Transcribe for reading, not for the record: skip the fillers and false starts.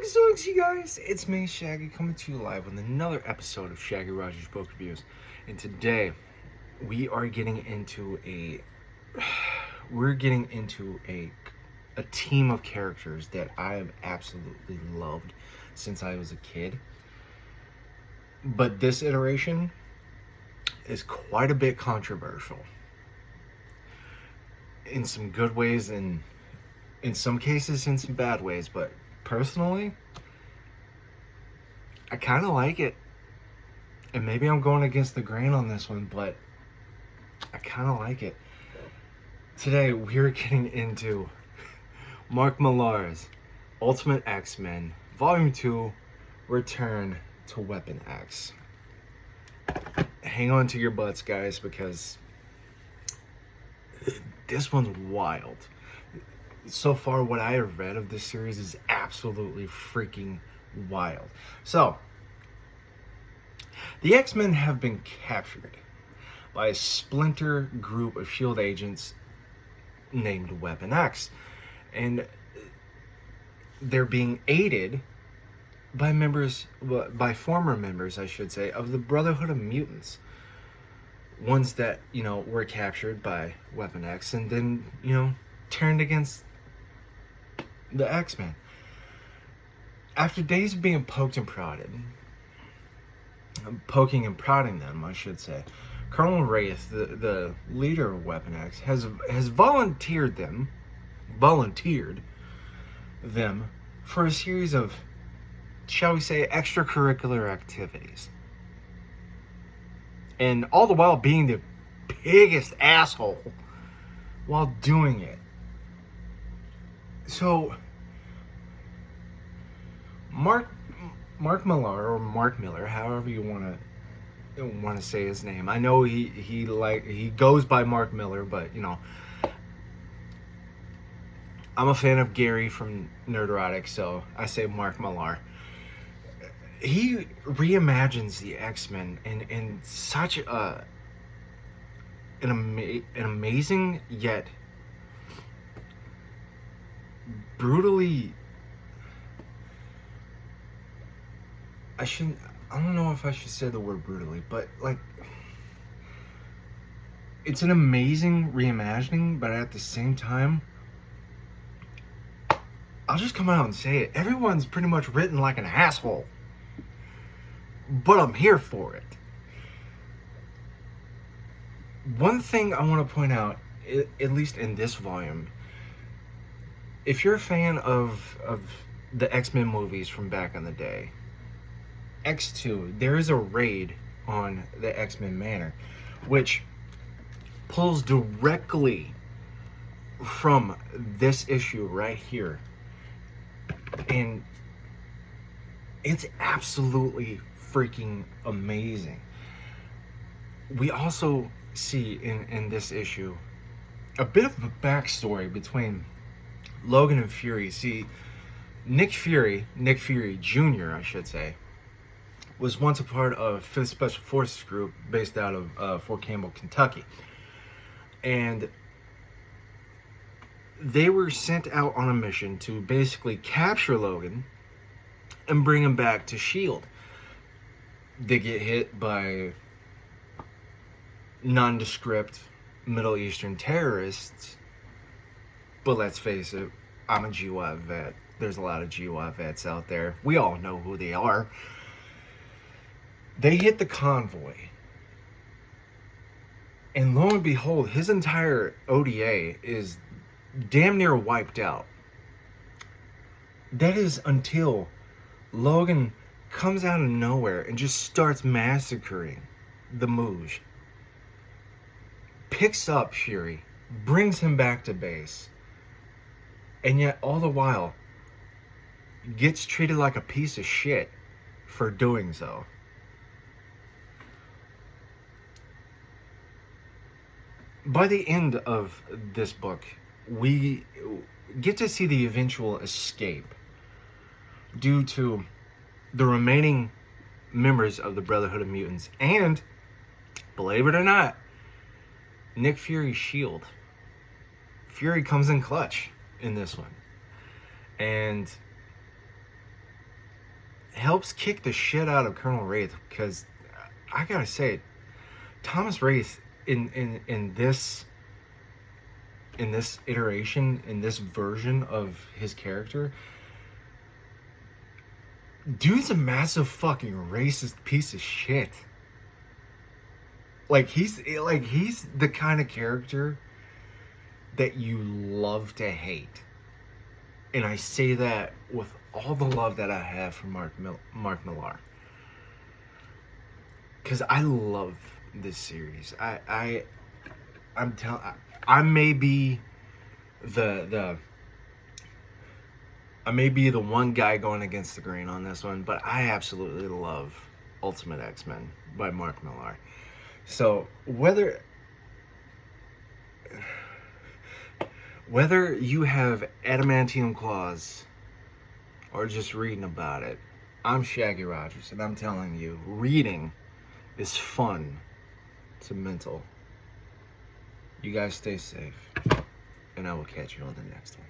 Zoinks, you guys! It's me, Shaggy, coming to you live with another episode of Shaggy Rogers Book Reviews. And today, we are getting into a team of characters that I have absolutely loved since I was a kid. But this iteration is quite a bit controversial. In some good ways and in some cases in some bad ways, but personally, I kind of like it. And maybe I'm going against the grain on this one, but I kind of like it. Today, we're getting into Mark Millar's UltimateX-Men, Volume 2, Return to Weapon X. Hang on to your butts, guys, because this one's wild. So far, what I have read of this series is absolutely freaking wild. So, the X-Men have been captured by a splinter group of S.H.I.E.L.D. agents named Weapon X. And they're being aided by former members, I should say, of the Brotherhood of Mutants. Ones that, were captured by Weapon X and then, turned against the X-Men. After days of being poking and prodding them, I should say, Colonel Wraith, the leader of Weapon X, has volunteered them for a series of, shall we say, extracurricular activities. And all the while being the biggest asshole while doing it. So, Mark Millar, or Mark Millar, however you want to say his name. I know he goes by Mark Millar, but I'm a fan of Gary from Nerderotic, so I say Mark Millar. He reimagines the X-Men in such an amazing yet brutally, I don't know if I should say the word brutally, but it's an amazing reimagining, but at the same time, I'll just come out and say it. Everyone's pretty much written like an asshole. But I'm here for it. One thing I want to point out, at least in this volume, if you're a fan of the X-Men movies from back in the day, X2, there is a raid on the X-Men Manor, which pulls directly from this issue right here. And it's absolutely freaking amazing. We also see in this issue a bit of a backstory between Logan and Fury. See, Nick Fury Jr., I should say, was once a part of 5th Special Forces Group based out of Fort Campbell, Kentucky. And they were sent out on a mission to basically capture Logan and bring him back to S.H.I.E.L.D. They get hit by nondescript Middle Eastern terrorists. But let's face it, I'm a GY vet. There's a lot of GY vets out there. We all know who they are. They hit the convoy. And lo and behold, his entire ODA is damn near wiped out. That is until Logan comes out of nowhere and just starts massacring the Mooj. Picks up Fury, brings him back to base, and yet all the while gets treated like a piece of shit for doing so. By the end of this book, we get to see the eventual escape due to the remaining members of the Brotherhood of Mutants and, believe it or not, Nick Fury's S.H.I.E.L.D. Fury comes in clutch in this one. And helps kick the shit out of Colonel Wraith, because I gotta say, Thomas Wraith in this iteration, in this version of his character, dude's a massive fucking racist piece of shit. Like he's the kind of character that you love to hate. And I say that with all the love that I have for Mark Millar. Because I love this series. I may be the one guy going against the grain on this one, but I absolutely love Ultimate X-Men by Mark Millar. So whether you have adamantium claws or just reading about it, I'm Shaggy Rogers, and I'm telling you, reading is fun. It's mental. You guys stay safe, and I will catch you on the next one.